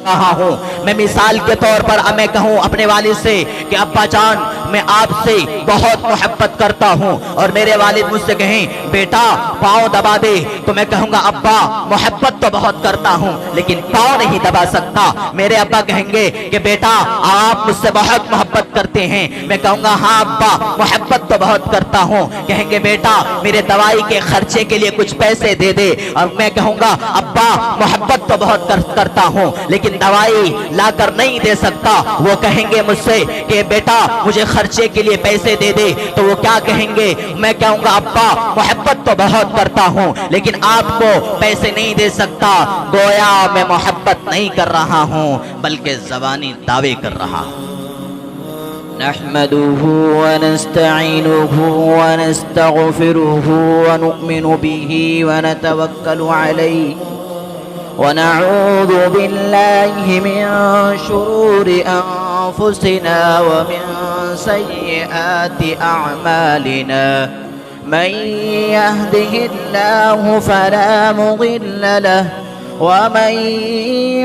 رہا ہوں۔ میں مثال کے طور پر میں کہوں اپنے والد سے کہ ابا جان میں آپ سے بہت محبت کرتا ہوں، اور میرے والد مجھ سے کہیں بیٹا پاؤں دبا دے، تو میں کہوں گا ابا محبت تو بہت کرتا ہوں لیکن پاؤں نہیں دبا سکتا۔ میرے ابا کہیں گے کہ بیٹا آپ مجھ سے بہت محبت کرتے ہیں، میں کہوں گا ہاں ابا محبت تو بہت کرتا ہوں۔ کہیں گے بیٹا میرے دوائی کے خرچے کے لیے کچھ پیسے دے دے، اور میں کہوں گا ابا محبت تو بہت کرتا ہوں لیکن دوائی لا کر نہیں دے سکتا۔ وہ کہیں گے مجھ سے کہ بیٹا مجھے خرچے کے لیے پیسے دے دے، تو وہ کیا کہیں گے؟ میں کہوں گا ابا محبت تو بہت کرتا ہوں لیکن آپ کو پیسے نہیں دے سکتا۔ گویا میں محبت نہیں کر رہا ہوں بلکہ زبانی دعوے کر رہا ہوں۔ نحمده ونستعينه ونستغفره ونؤمن به ونتوكل عليه ونعوذ بالله من شرور أنفسنا ومن سيئات أعمالنا من يهده الله فلا مضل له ومن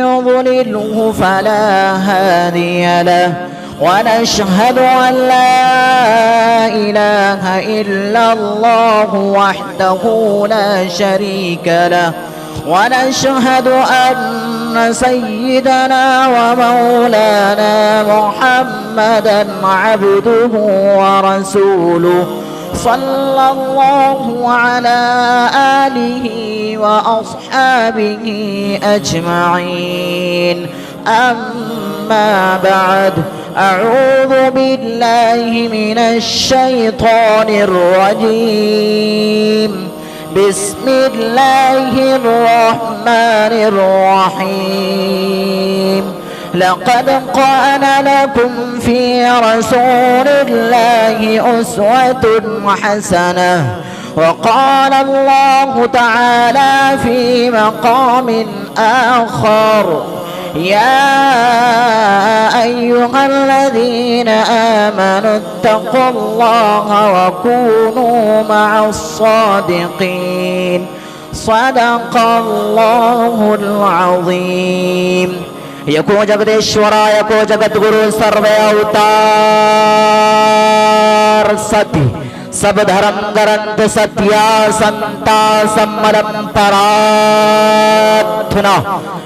يضلله فلا هادي له ونشهد أن لا إله إلا الله وحده لا شريك له ونشهد أن سيدنا ومولانا محمدا عبده ورسوله صلى الله على آله وأصحابه أجمعين أما بعد أعوذ بالله من الشيطان الرجيم بسم الله الرحمن الرحيم لقد كان لكم في رسول الله أسوة حسنة وقال الله تعالى في مقام آخر يا أيها الذين آمنوا اتقوا الله وكونوا مع الصادقين صدق الله العظيم یکو جگدیشورا یکو جگت گرو سرو اوتار ستی سب دھرم گرنت ستیا سنتا سمرم پراتھنا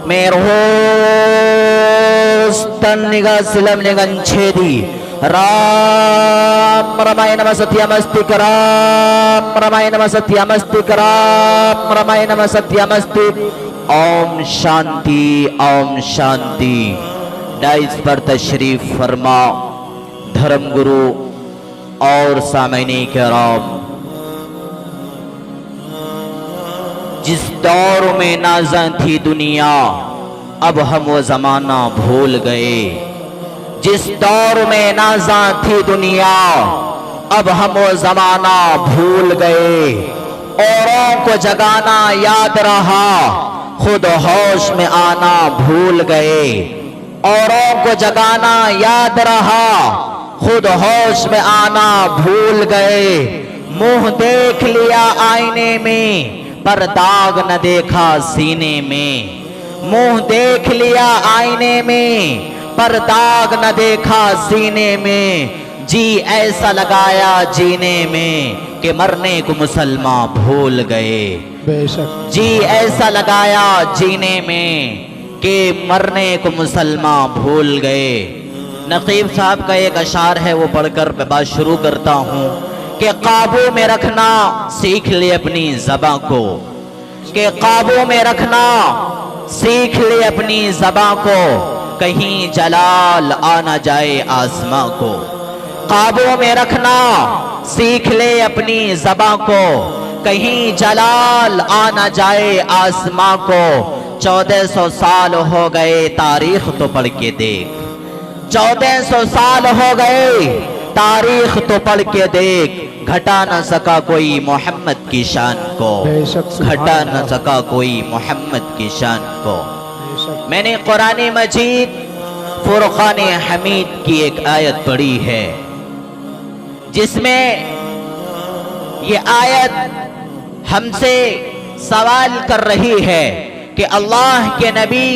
میرہوستن نگا سلم نگن چھیدی رام رمائی نم ستیم استی کرام رمائی نم ستیم استی کرام رمائی نم ستیم استی اوم شانتی اوم شانتی۔ ڈائز پر تشریف فرما دھرم گرو اور سامعین کرام، جس دور میں نازاں تھی دنیا اب ہم وہ زمانہ بھول گئے، جس دور میں نازاں تھی دنیا اب ہم وہ زمانہ بھول گئے، اوروں کو جگانا یاد رہا خود ہوش میں آنا بھول گئے، اوروں کو جگانا یاد رہا خود ہوش میں آنا بھول گئے، منہ دیکھ لیا آئینے میں پر داغ نہ دیکھا سینے میں، منہ دیکھ لیا آئینے میں پر داغ نہ دیکھا سینے میں، جی ایسا لگایا جینے میں کہ مرنے کو مسلمان بھول گئے، جی ایسا لگایا جینے میں کہ مرنے کو مسلمان بھول گئے۔ نقیب صاحب کا ایک اشعار ہے، وہ پڑھ کر میں بات شروع کرتا ہوں کہ قابو میں رکھنا سیکھ لے اپنی زباں کو، کہ قابو میں رکھنا سیکھ لے اپنی زباں کو، کہیں جلال آنا جائے آسماں کو، قابو میں رکھنا سیکھ لے اپنی زباں کو، کہیں جلال آنا جائے آسماں کو۔ 1400 سال ہو گئے تاریخ تو پڑھ کے دیکھ، 1400 سال ہو گئے تاریخ تو پڑھ کے دیکھ، گھٹا نہ سکا کوئی محمد کی شان کو، گھٹا نہ سکا کوئی محمد کی شان کو۔ میں نے قرآن مجید فرقان حمید کی ایک آیت پڑھی ہے جس میں یہ آیت ہم سے سوال کر رہی ہے کہ اللہ کے نبی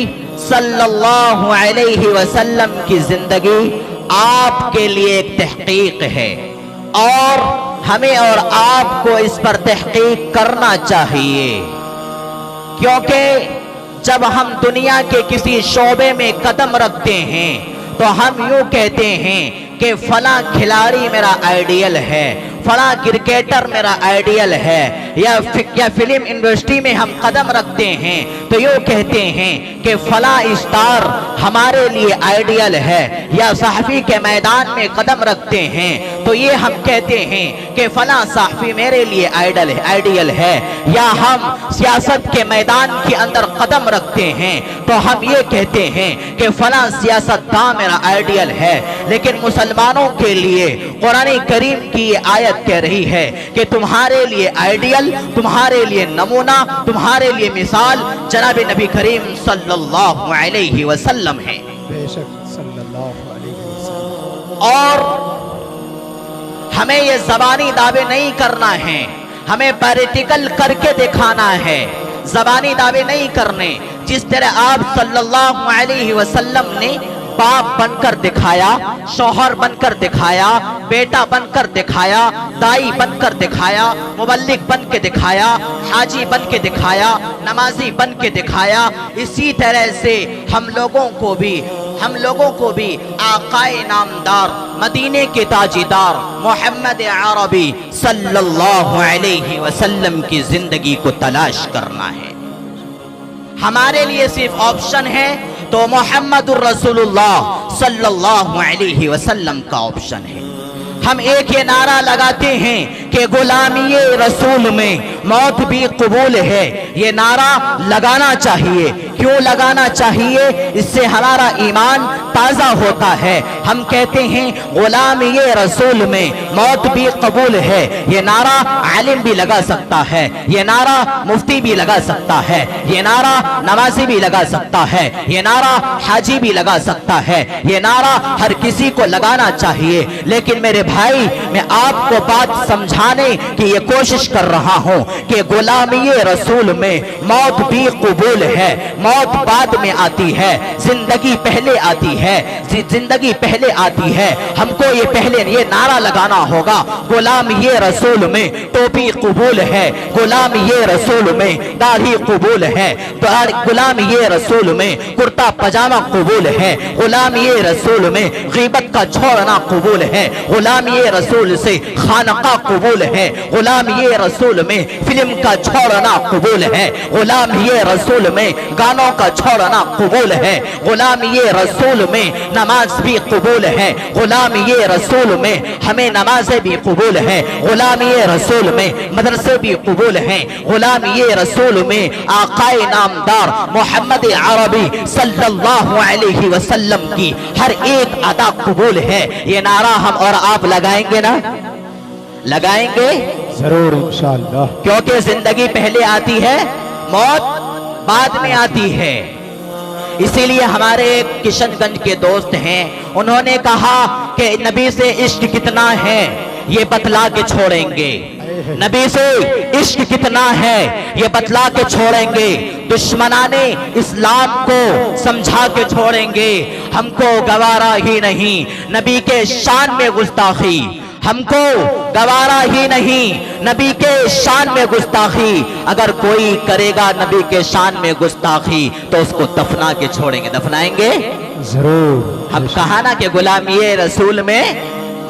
صلی اللہ علیہ وسلم کی زندگی آپ کے لیے ایک تحقیق ہے، اور ہمیں اور آپ کو اس پر تحقیق کرنا چاہیے، کیونکہ جب ہم دنیا کے کسی شعبے میں قدم رکھتے ہیں تو ہم یوں کہتے ہیں کہ فلاں کھلاڑی میرا آئیڈیل ہے، فلاں کرکٹر میرا آئیڈیل ہے، یا فلم انڈسٹری میں ہم قدم رکھتے ہیں تو یوں کہتے ہیں کہ فلاں اسٹار ہمارے لیے آئیڈیل ہے، یا صحافی کے میدان میں قدم رکھتے ہیں تو یہ ہم کہتے ہیں کہ فلاں صحافی میرے لیے آئیڈیل ہے، یا ہم سیاست کے میدان کے اندر قدم رکھتے ہیں تو ہم یہ کہتے ہیں کہ فلاں سیاستداں میرا آئیڈیل ہے۔ لیکن مسلمانوں کے لیے قرآن کریم کی یہ آیت کہہ رہی ہے کہ تمہارے لیے آئیڈیل، تمہارے لیے نمونہ، تمہارے لیے مثال جناب نبی کریم صلی اللہ علیہ وسلم ہے۔ بے شک صلی اللہ علیہ وسلم۔ اور ہمیں یہ زبانی دعوے نہیں کرنا ہے، ہمیں پریکٹیکل کر کے دکھانا ہے، زبانی دعوے نہیں کرنے۔ جس طرح آپ صلی اللہ علیہ وسلم نے باپ بن کر دکھایا، شوہر بن کر دکھایا، بیٹا بن کر دکھایا، دائی بن کر دکھایا، مبلغ بن کے دکھایا، حاجی بن کے دکھایا، نمازی بن کے دکھایا، اسی طرح سے ہم لوگوں کو بھی آقائے نامدار، مدینے کے تاجدار محمد عربی صلی اللہ علیہ وسلم کی زندگی کو تلاش کرنا ہے۔ ہمارے لیے صرف آپشن ہے تو محمد الرسول اللہ صلی اللہ علیہ وسلم کا آپشن ہے۔ ہم ایک یہ نعرہ لگاتے ہیں کہ غلامی رسول میں موت بھی قبول ہے، یہ نعرہ لگانا چاہیے۔ کیوں لگانا چاہیے؟ اس سے ہمارا ایمان تازہ ہوتا ہے۔ ہم کہتے ہیں غلامی رسول میں موت بھی قبول ہے، یہ نعرہ عالم بھی لگا سکتا ہے، یہ نعرہ مفتی بھی لگا سکتا ہے، یہ نعرہ نمازی بھی لگا سکتا ہے، یہ نعرہ حاجی بھی لگا سکتا ہے، یہ نعرہ ہر کسی کو لگانا چاہیے۔ لیکن میرے بھائی، میں آپ کو بات سمجھانے کی یہ کوشش کر رہا ہوں کہ غلامی رسول میں موت بھی قبول ہے۔ موت بعد میں آتی ہے، زندگی پہلے آتی ہے، زندگی پہلے آتی ہے۔ ہم کو یہ پہلے یہ نعرہ لگانا ہوگا، غلامی رسول میں ٹوپی قبول ہے، غلامی رسول میں داڑھی قبول ہے، غلامی رسول میں کرتا پجامہ قبول ہے، غلامی رسول میں غیبت کا چھوڑنا قبول ہے، غلامی رسول سے خانقاہ قبول ہے، غلامی رسول میں فلم کا چھوڑنا قبول ہے، غلامی رسول میں گانوں کا چھوڑنا قبول ہے، غلامی رسول میں نماز بھی قبول ہے، غلامی رسول میں ہمیں نمازیں بھی قبول ہے، غلامی رسول میں مدرسے بھی قبول ہیں، غلامی رسول میں آقائے نامدار محمد عربی صلی اللہ علیہ وسلم کی ہر ایک ادا قبول ہے۔ یہ نعرہ ہم اور آپ لگائیں گے نا؟ لگائیں گے ضرور انشاءاللہ۔ کیونکہ زندگی پہلے آتی ہے، موت بعد میں آتی ہے۔ اسی لیے ہمارے کشن گنج کے دوست ہیں، انہوں نے کہا کہ نبی سے عشق کتنا ہے یہ بتلا کے چھوڑیں گے، نبی سے عشق کتنا ہے یہ بتلا کے چھوڑیں گے، دشمنان اسلام کو سمجھا کے چھوڑیں گے، ہم کو گوارا ہی نہیں نبی کے شان میں گستاخی، ہم کو گوارا ہی نہیں نبی کے شان میں گستاخی، اگر کوئی کرے گا نبی کے شان میں گستاخی تو اس کو دفنا کے چھوڑیں گے۔ دفنائیں گے ضرور۔ ہم کہا نا کہ غلامی رسول میں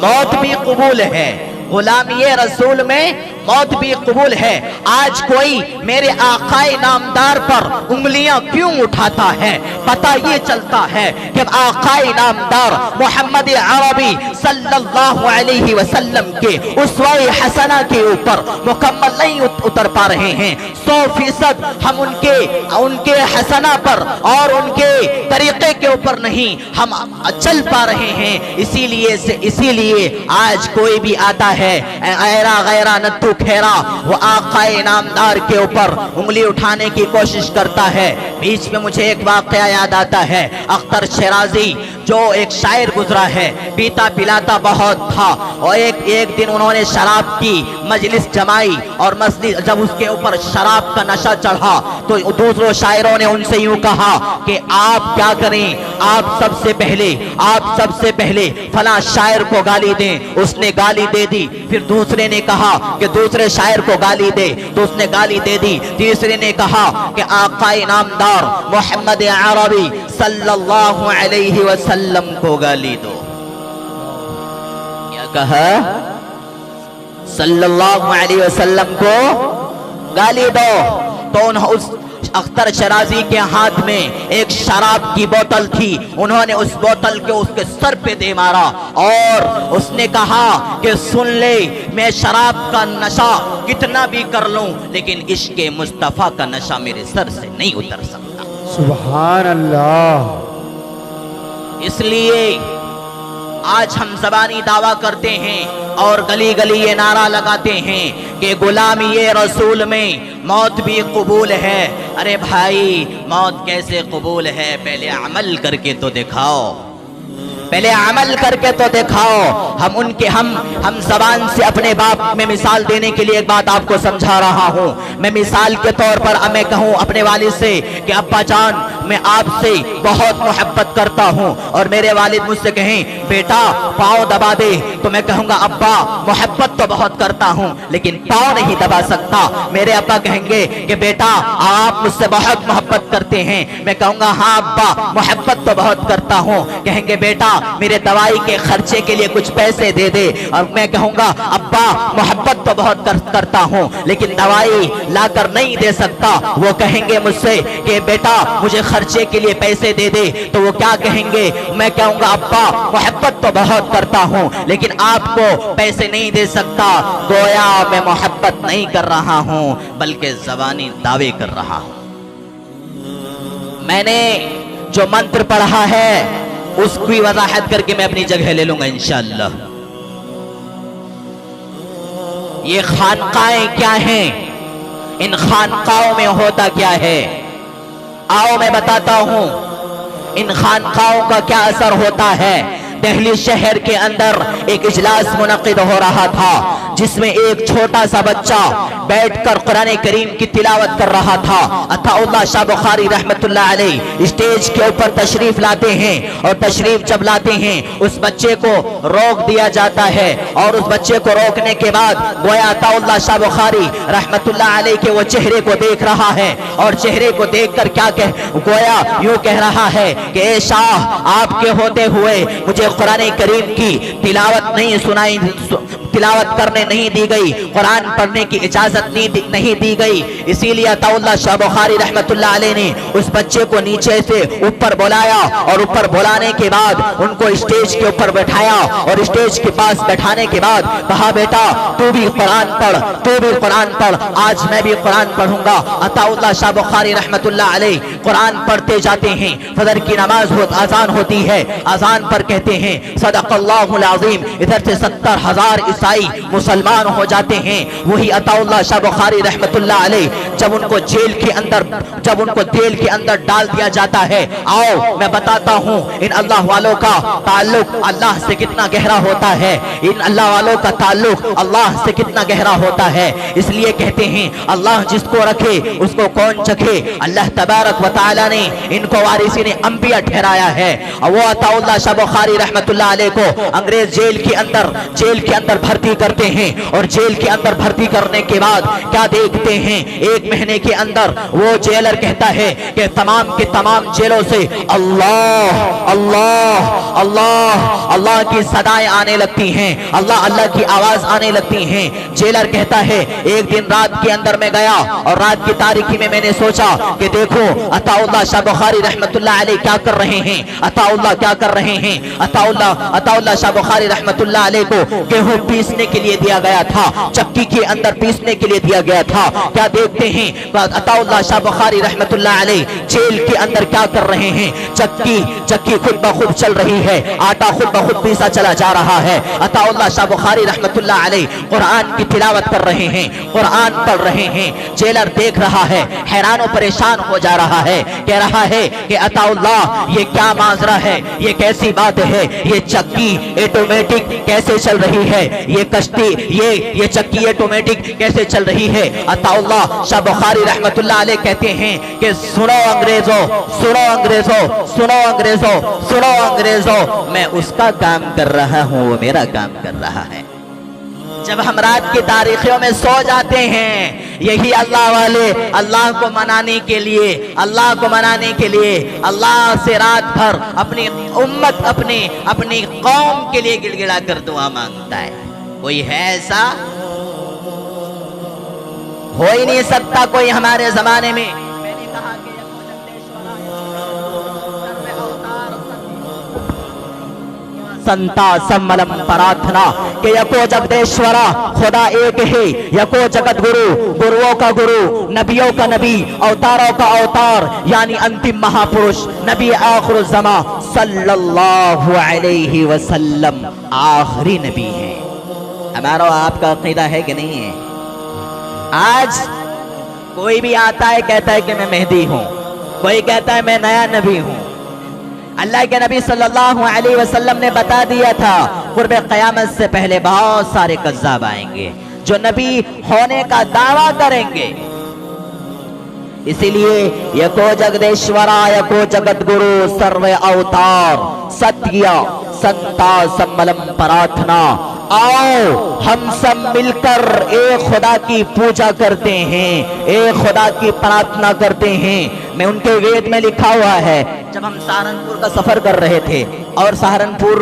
موت بھی قبول ہے، غلامی رسول میں موت بھی قبول ہے۔ آج کوئی میرے آقائے نامدار پر انگلیاں کیوں اٹھاتا ہے؟ پتہ یہ چلتا ہے کہ آقائے نامدار محمد عربی صلی اللہ علیہ وسلم کے اسوہ حسنہ کے اوپر مکمل نہیں اتر پا رہے ہیں۔ 100% ہم ان کے حسنہ پر اور ان کے طریقے کے اوپر نہیں ہم چل پا رہے ہیں۔ اسی لیے آج کوئی بھی آتا ہے غیرہ غیرہ نتو کھیرا وہ آقائے نامدار کے اوپر انگلی اٹھانے کی کوشش کرتا ہے۔ بیچ میں مجھے ایک واقعہ یاد آتا ہے، اختر شیرازی جو ایک شاعر گزرا ہے، پیتا پلاتا بہت تھا، اور ایک دن انہوں نے شراب کی مجلس جمائی، اور جب اس کے اوپر شراب کا نشہ چڑھا تو دوسروں شاعروں نے ان سے یوں کہا کہ آپ کیا کریں، آپ سب سے پہلے فلاں شاعر کو گالی دیں۔ اس نے گالی دے دی۔ پھر دوسرے نے کہا کہ دوسرے شاعر کو گالی دے، تو اس نے گالی دے دی۔ تیسرے نے کہا کہ آقائے نامدار محمد عربی صلی اللہ علیہ وسلم کو گالی دو۔ کیا کہا؟ صلی اللہ علیہ وسلم کو گالی دو۔ تو اس اختر شیرازی کے ہاتھ میں ایک شراب کی بوتل تھی، انہوں نے اس بوتل کو اس کے سر پہ دے مارا، اور اس نے کہا کہ سن لے، میں شراب کا نشہ کتنا بھی کر لوں لیکن عشق مصطفیٰ کا نشہ میرے سر سے نہیں اتر سکتا۔ سبحان اللہ۔ اس لیے آج ہم زبانی دعویٰ کرتے ہیں اور گلی گلی یہ نعرہ لگاتے ہیں کہ غلامی رسول میں موت بھی قبول ہے۔ ارے بھائی، موت کیسے قبول ہے؟ پہلے عمل کر کے تو دکھاؤ، پہلے عمل کر کے تو دکھاؤ۔ ہم زبان سے اپنے باپ میں مثال دینے کے لیے ایک بات آپ کو سمجھا رہا ہوں۔ میں مثال کے طور پر میں کہوں اپنے والد سے کہ ابا جان میں آپ سے بہت محبت کرتا ہوں، اور میرے والد مجھ سے کہیں بیٹا پاؤں دبا دے، تو میں کہوں گا ابا محبت تو بہت کرتا ہوں لیکن پاؤں نہیں دبا سکتا۔ میرے ابا کہیں گے کہ بیٹا آپ مجھ سے بہت محبت کرتے ہیں، میں کہوں گا ہاں ابا محبت تو بہت کرتا ہوں۔ کہیں گے بیٹا میرے دوائی کے خرچے کے لیے کچھ پیسے دے دے، اور میں کہوں گا ابا محبت تو بہت کرتا ہوں لیکن دوائی لا کر نہیں دے سکتا۔ وہ کہیں گے مجھ سے کہ بیٹا مجھے خرچے کے لیے پیسے دے دے، تو وہ کیا کہیں گے؟ میں کہوں گا ابا محبت تو بہت کرتا ہوں لیکن آپ کو پیسے نہیں دے سکتا۔ گویا میں محبت نہیں کر رہا ہوں بلکہ زبانی دعوے کر رہا ہوں۔ میں نے جو منتر پڑھا ہے اس کی وضاحت کر کے میں اپنی جگہ لے لوں گا انشاءاللہ۔ یہ خانقاہیں کیا ہیں؟ ان خانقاہوں میں ہوتا کیا ہے؟ آؤ میں بتاتا ہوں ان خانقاہوں کا کیا اثر ہوتا ہے۔ دہلی شہر کے اندر ایک اجلاس منعقد ہو رہا تھا جس میں ایک چھوٹا سا بچہ بیٹھ کر قرآن کریم کی تلاوت کر رہا تھا۔ عطا اللہ شاہ بخاری رحمت اللہ علیہ اسٹیج کے اوپر تشریف لاتے ہیں، اور تشریف جب لاتے ہیں اس بچے کو روک دیا جاتا ہے، اور اس بچے کو روکنے کے بعد گویا عطا اللہ شاہ بخاری رحمت اللہ علیہ کے وہ چہرے کو دیکھ رہا ہے، اور چہرے کو دیکھ کر کیا گویا یوں کہہ رہا ہے کہ اے شاہ آپ کے ہوتے ہوئے مجھے قرآن کریم کی تلاوت کرنے نہیں دی گئی، قرآن پڑھنے کی اجازت نہیں دی گئی۔ اسی لیے عطا اللہ شاہ بخاری رحمت اللہ علیہ نے اس بچے کو نیچے سے اوپر بلایا، اور اوپر بلانے کے بعد ان کو اسٹیج کے اوپر بٹھایا، اور اسٹیج کے پاس بیٹھانے کے بعد کہا بیٹا تو بھی قرآن پڑھ، تو بھی قرآن پڑھ، آج میں بھی قرآن پڑھوں گا۔ عطا اللہ شاہ بخاری رحمت اللہ علیہ قرآن پڑھتے جاتے ہیں۔ فجر کی نماز اذان ہوتی ہے، اذان پر کہتے ہیں صدق اللہ العظیم، ادھر سے 70,000 عیسائی مسلمان ہو جاتے ہیں۔ وہی عطا اللہ شاہ بخاری رحمت اللہ علیہ جب ان کو جیل کے اندر ڈال دیا جاتا ہے، آؤ میں بتاتا ہوں ان اللہ والوں کا تعلق اللہ سے کتنا گہرا ہوتا ہے، ان اللہ والوں کا تعلق اللہ سے کتنا گہرا ہوتا ہے۔ اس لیے کہتے ہیں اللہ جس کو رکھے اس کو کون چکھے۔ اللہ تبارک و تعالی نے ان کو وارثین انبیاء ٹھہرایا ہے، اور وہ عطا اللہ شاہ بخاری رحمت اللہ علیہ کو انگریز جیل کے اندر بھرتی کرتے ہیں، اور جیل کے اندر بھرتی کرنے کے بعد کیا دیکھتے ہیں؟ 1 مہینے کے اندر وہ جیلر کہتا ہے کہ تمام کے تمام جیلوں سے اللہ اللہ اللہ اللہ کی صدائیں آنے لگتی ہیں، اللہ اللہ کی آواز آنے لگتی ہیں۔ جیلر کہتا ہے ایک دن رات کے اندر میں گیا، اور رات کی تاریکی میں نے سوچا کہ دیکھو عطا اللہ شاہ بخاری رحمت اللہ علیہ کیا کر رہے ہیں، عطا اللہ کیا کر رہے ہیں۔ عطا اللہ شاہ بخاری رحمت اللہ علیہ کو گیہوں پیسنے کے لیے دیا گیا تھا, چکی کے اندر پیسنے کے لیے دیا گیا تھا. کیا دیکھتے ہیں عطا اللہ شاہ بخاری رحمت اللہ علیہ جیل کے اندر کیا کر رہے ہیں, چکی خود بخود چل رہی ہے, آٹا خود بخود پیسا چلا جا رہا ہے. عطا اللہ شاہ بخاری رحمت اللہ علیہ قرآن کی تلاوت کر رہے ہیں, قرآن پڑھ رہے ہیں. جیلر دیکھ رہا ہے, حیران و پریشان ہو جا رہا ہے, کہہ رہا ہے کہ عطا اللہ یہ کیا ماجرا ہے, یہ کیسی بات ہے, یہ چکی آٹومیٹک کیسے چل رہی ہے, یہ کشتی یہ چکی آٹومیٹک کیسے چل رہی ہے. عطا اللہ شاہ بخاری رحمت اللہ علیہ کہتے ہیں کہ سنو انگریزوں, سنو انگریزوں, سنو انگریزوں, سنو انگریزوں, میں اس کا کام کر رہا ہوں, وہ میرا کام کر رہا ہے. جب ہم رات کی تاریخیوں میں سو جاتے ہیں, یہی اللہ والے اللہ کو منانے کے لیے, اللہ کو منانے کے لیے اللہ سے رات بھر اپنی امت, اپنی قوم کے لیے گڑ گڑا کر دعا مانگتا ہے. کوئی ہے ایسا؟ ہو ہی نہیں سکتا کوئی ہمارے زمانے میں. میں نے کہا کہ سنتا سملم پراتھنا کہ یکو جگدیشورا خدا ایک ہے, یکو جگت گرو, گرووں کا گرو, نبیوں کا نبی, اوتاروں کا اوتار, یعنی انتم مہاپروش نبی آخر الزمان صلی اللہ علیہ وسلم آخری نبی ہے. ہمارا آپ کا عقیدہ ہے کہ نہیں ہے؟ آج کوئی بھی آتا ہے کہتا ہے کہ میں مہدی ہوں, کوئی کہتا ہے میں نیا نبی ہوں. اللہ کے نبی صلی اللہ علیہ وسلم نے بتا دیا تھا قرب قیامت سے پہلے بہت سارے کذاب آئیں گے جو نبی ہونے کا دعویٰ کریں گے. اسی لیے یکو جگدیشورا یکو جگت گرو سرو اوتار ستیا سنتا سملم پراتھنا, آؤ ہم سب مل کر ایک خدا کی پوجا کرتے ہیں, ایک خدا کی پراتھنا کرتے ہیں. میں ان کے وید میں لکھا ہوا ہے, جب ہم سہارنپور کا سفر کر رہے تھے اور سہارنپور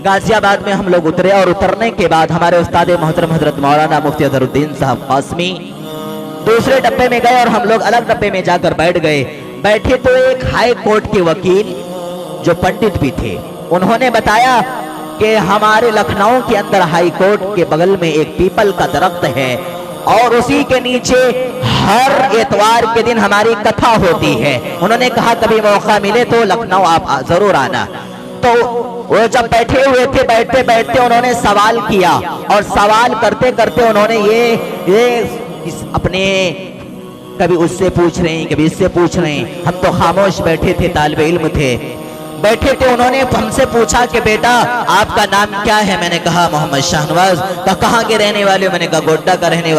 غازی آباد میں ہم لوگ اترے, اور اترنے کے بعد ہمارے استاد محترم حضرت مولانا مفتی اظہر الدین صاحب قاسمی دوسرے ڈبے میں گئے اور ہم لوگ الگ ڈبے میں جا کر بیٹھ گئے. بیٹھے تو ایک ہائی کورٹ کے وکیل جو پنڈت بھی تھے, انہوں نے بتایا کہ ہمارے لکھنؤ کے اندر ہائی کورٹ کے بغل میں ایک پیپل کا درخت ہے, اور اسی کے نیچے ہر اتوار کے دن ہماری کتھا ہوتی ہے. انہوں نے کہا کبھی موقع ملے تو لکھنؤ آپ ضرور آنا. تو وہ جب بیٹھے ہوئے تھے, بیٹھتے بیٹھتے انہوں نے سوال کیا, اور سوال کرتے کرتے انہوں نے یہ اپنے کبھی اس سے پوچھ رہے ہیں, کبھی اس سے پوچھ رہے ہیں. ہم تو خاموش بیٹھے تھے, طالب علم تھے, بیٹھے تھے. انہوں نے ہم سے پوچھا کہ بیٹا آپ کا نام کیا ہے؟ میں نے کہا محمد شاہنواز. کہاں کے رہنے والے ہو؟ میں نے کہا گوڈا کا رہنے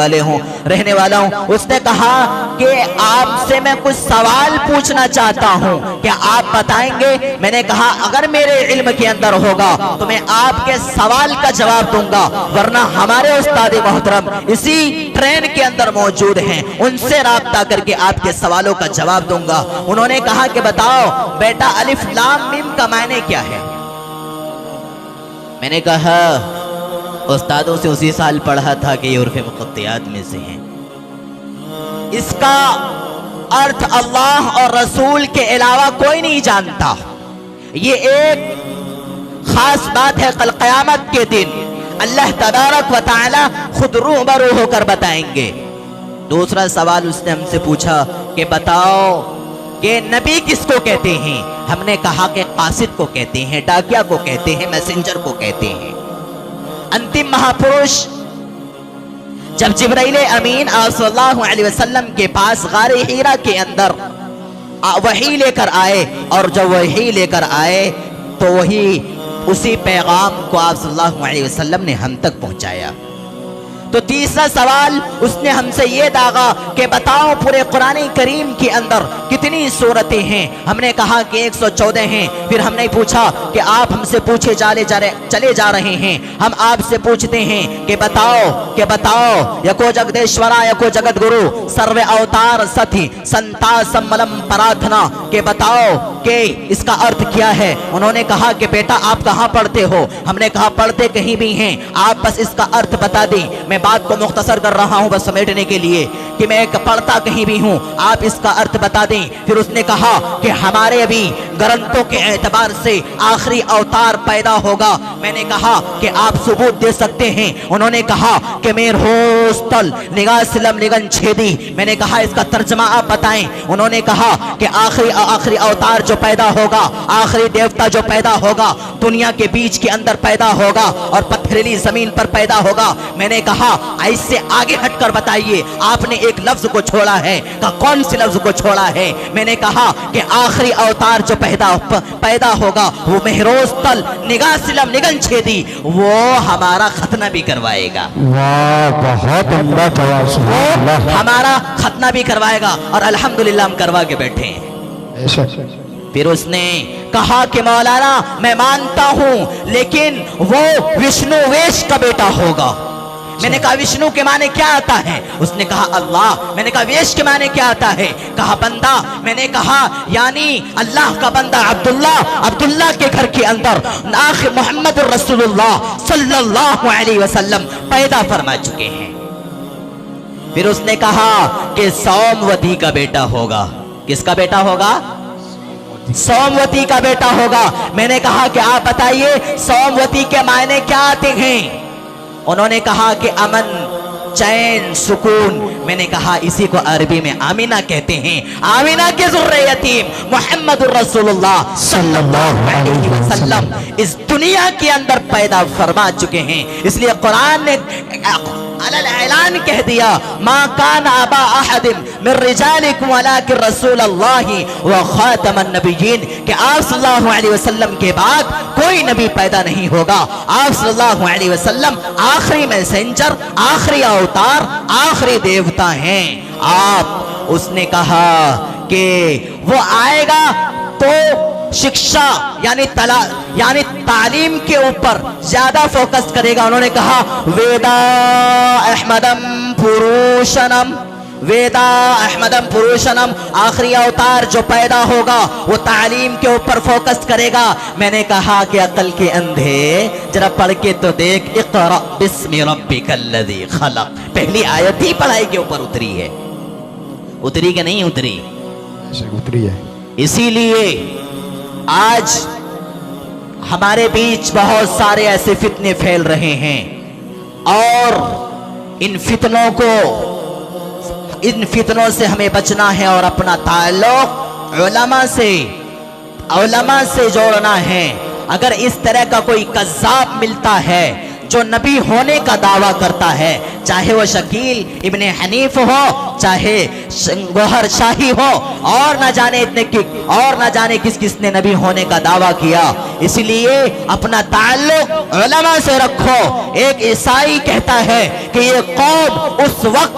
والا ہوں. اس نے کہا کہ آپ سے میں کچھ سوال پوچھنا چاہتا ہوں, کیا آپ بتائیں گے؟ میں نے کہا اگر میرے علم کے اندر ہوگا تو میں آپ کے سوال کا جواب دوں گا, ورنہ ہمارے استاد محترم اسی ٹرین کے اندر موجود ہیں, ان سے رابطہ کر کے آپ کے سوالوں کا جواب دوں گا. انہوں نے کہا کہ بتاؤ بیٹا الف لام میم کا معنی کیا ہے؟ میں نے کہا استادوں سے اسی سال پڑھا تھا کہ یہ عرف مقطعات میں سے ہیں. اس کا ارتھ اللہ اور رسول کے علاوہ کوئی نہیں جانتا. یہ ایک خاص بات ہے, کل قیامت کے دن اللہ تبارک و تعالی خود روبرو ہو کر بتائیں گے. دوسرا سوال اس نے ہم سے پوچھا کہ بتاؤ کہ نبی کس کو کہتے ہیں؟ ہم نے کہا کہ قاصد کو کہتے ہیں, ڈاکیا کو کہتے ہیں, میسنجر کو کہتے ہیں. انتم مہاپروش جب جبرائیل امین صلی اللہ علیہ وسلم کے پاس غار حیرا کے اندر وحی لے کر آئے, اور جب وحی لے کر آئے تو وہی اسی پیغام کو آپ صلی اللہ علیہ وسلم نے ہم تک پہنچایا. تو تیسرا سوال اس نے ہم سے یہ داغا کہ بتاؤ پورے قرآن کریم کے اندر کتنی سورتیں ہیں؟ ہم نے کہا کہ 114 ہیں. پھر ہم نے پوچھا کہ آپ ہم سے پوچھے چلے جا رہے ہیں, ہم آپ سے پوچھتے ہیں کہ بتاؤ یکو جگدیشورا یکو جگت گرو سرو اوتار ستھی سنتا سملم پراتھنا, کہ بتاؤ کہ اس کا ارتھ کیا ہے؟ انہوں نے کہا کہ بیٹا آپ کہاں پڑھتے ہو؟ ہم نے کہا پڑھتے کہیں بھی ہیں, آپ بس اس کا ارتھ بتا دیں. میں بات کو مختصر کر رہا ہوں بس سمیٹنے کے لیے کہ میں ایک پڑھتا کہیں بھی ہوں، آپ اس کا ارتھ بتا دیں۔ پھر اس نے کہا کہ ہمارے ابھی گرنتوں کے اعتبار سے آخری اوتار پیدا ہوگا۔ میں نے کہا کہ آپ ثبوت دے سکتے ہیں؟ انہوں نے کہا کہ میر ہوستل نگاہ سلم نگن چھیدی۔ میں نے کہا اس کا ترجمہ آپ بتائیں۔ انہوں نے کہا کہ آخری اوتار جو پیدا ہوگا، آخری دیوتا جو پیدا ہوگا، دنیا کے بیچ کے اندر پیدا ہوگا اور پتھریلی زمین پر پیدا ہوگا۔ میں نے کہا ایسے آگے ہٹ کر بتائیے، آپ نے ایک لفظ کو چھوڑا ہے، کہ کون سی لفظ کو چھوڑا ہے؟ میں نے کہا کہ آخری اوتار جو پیدا ہوگا وہ مہروز تل نگاہ سلم نگن چھیدی، وہ ہمارا ختنہ بھی کروائے گا، واہ بہت عمدہ جواب، سبحان اللہ۔ ہمارا ختنہ بھی کروائے گا، اور الحمدللہ ہم کروا کے بیٹھے ہیں۔ بے شک۔ پھر اس نے کہا کہ مولانا میں مانتا ہوں لیکن وہ وشنو ویش کا بیٹا ہوگا۔ میں نے کہا وشنو کے معنی کیا آتا ہے؟ اس نے کہا اللہ۔ میں نے کہا ویش کے معنی کیا آتا ہے؟ کہا بندہ۔ میں نے کہا یعنی اللہ کا بندہ عبداللہ کے گھر کے اندر آخر محمد رسول اللہ صلی اللہ علیہ وسلم پیدا فرما چکے ہیں۔ پھر اس نے کہا کہ سوموتی کا بیٹا ہوگا۔ کس کا بیٹا ہوگا؟ سوموتی کا بیٹا ہوگا۔ میں نے کہا کہ آپ بتائیے سوموتی کے معنی کیا آتے ہیں؟ انہوں نے کہا کہ امن، چین، سکون۔ میں نے کہا اسی کو عربی میں آمینہ کہتے ہیں۔ آمینہ کے ذرے یتیم محمد الرسول اللہ صلی اللہ علیہ وسلم اس دنیا کے اندر پیدا فرما چکے ہیں۔ اس لیے قرآن نے اعلان کہہ دیا ما کان ابا احد من رجالکم ولکن رسول اللہ وخاتم النبیین، کہ آپ صلی اللہ علیہ وسلم کے بعد کوئی نبی پیدا نہیں ہوگا۔ آپ صلی اللہ علیہ وسلم آخری میسنجر، آخری اوتار، آخری دیوتا ہیں آپ۔ اس نے کہا کہ وہ آئے گا تو شکشا یعنی تعلیم کے اوپر زیادہ فوکس کرے گا۔ انہوں نے کہا ویدا احمدم پروشنم، ویدا احمدم پروشنم، آخری اوتار جو پیدا ہوگا وہ تعلیم کے اوپر فوکس کرے گا۔ میں نے کہا کہ عقل کے اندھے ذرا پڑھ کے تو دیکھ، اقرأ بسم ربک الذی خلق، پہلی آیت ہی پڑھائی کے اوپر اتری ہے۔ اتری کہ نہیں اتری؟ اتری ہے۔ اسی لیے آج ہمارے بیچ بہت سارے ایسے فتنے پھیل رہے ہیں، اور ان فتنوں سے ہمیں بچنا ہے اور اپنا تعلق علماء سے جوڑنا ہے۔ اگر اس طرح کا کوئی کذاب ملتا ہے جو نبی ہونے کا دعویٰ کرتا ہے، چاہے وہ شکیل ابن حنیف ہو، چاہے گوہر شاہی ہو، اور نہ جانے کس نے نبی ہونے کا دعویٰ کیا، اس لیے اپنا تعلق علماء سے رکھو۔ ایک عیسائی کہتا ہے کہ یہ قوم اس وقت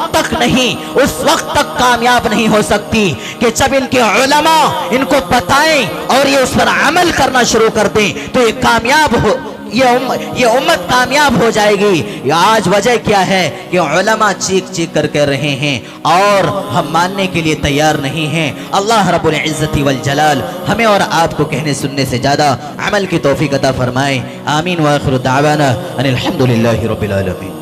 تک کامیاب نہیں ہو سکتی کہ جب ان کے علماء ان کو بتائیں اور یہ اس پر عمل کرنا شروع کر دیں تو یہ امت کامیاب ہو جائے گی۔ آج وجہ کیا ہے کہ علماء چیخ کر کہہ رہے ہیں اور ہم ماننے کے لیے تیار نہیں ہیں۔ اللہ رب العزت والجلال ہمیں اور آپ کو کہنے سننے سے زیادہ عمل کی توفیق عطا فرمائے۔ آمین وآخر دعوانا ان الحمدللہ رب العالمین۔